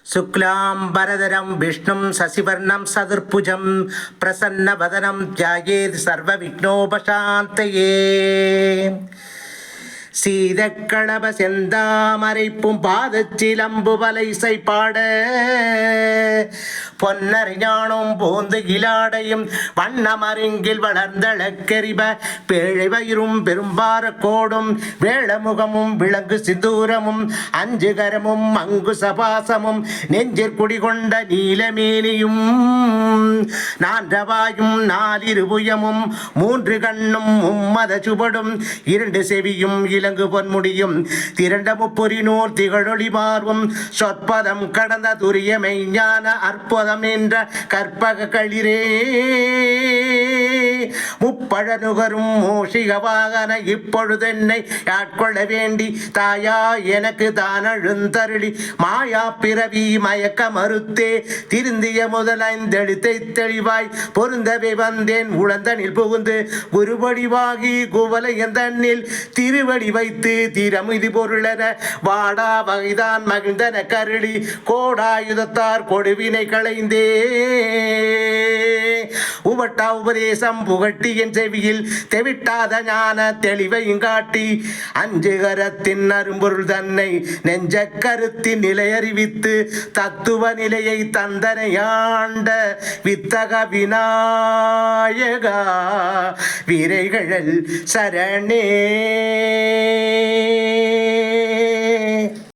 शुक्लांबरधरं विष्णुं शशिवर्णं सदुर्भुजं प्रसन्नवदनं ध्यायेत् सर्वविघ्नोपशान्तये சீதக்களப செந்தாமரைப்பும் பாதச்சிலம்பு வலைசை பாட பொன்னறிஞானும் போந்து கிளாடையும் வண்ணமருங்கில் வளர்ந்தளக்கெறிப பேழைவயிரும் பெரும்பார கோடும் வேளமுகமும் விளங்கு சிந்தூரமும் அஞ்சுகரமும் அங்கு சபாசமும் நெஞ்சிற் குடிகொண்ட நீலமேனியும் நான்றவாயும் நாலிருபுயமும் மூன்று கண்ணும் மும்மத சுபடும் இரண்டு செவியும் இலங்கு பொன்முடியும் திரண்ட முப்பொறி நூல் திகழொளி மார்பும் சொற்பதம் கடந்த துரியமை ஞான அற்புதம் என்ற கற்பக களிரே முப்பழ நுகரும் மூஷிக வாகன இப்பொழுதென்னை ஆட்கொள்ள வேண்டி தாயா எனக்கு தான் அழுந்தருளி மாயா பிறவி மயக்க மறுத்தே திருந்திய முதலைந்தெழுத்தை தெளிவாய் பொருந்தவே வந்தேன் உழந்தனில் புகுந்து குருவடிவாகி குவலையந்தன்னில் திருவடி வைத்து திறமிதி பொருளென வாடா வகைதான் மகிழ்ந்தன கருளி கோடாயுதத்தார் கொடுவினை களைந்தே உவட்டா உபதேசம் புகட்டி என் செவியில் தெவிட்டாத ஞான தெளிவையும் காட்டி அஞ்சுகரத்தின் அரும்பொருள் தன்னை நெஞ்ச கருத்தின் நிலை அறிவித்து தத்துவ நிலையை தந்தனையாண்ட வித்தக விநாயகா விரைகள் சரணே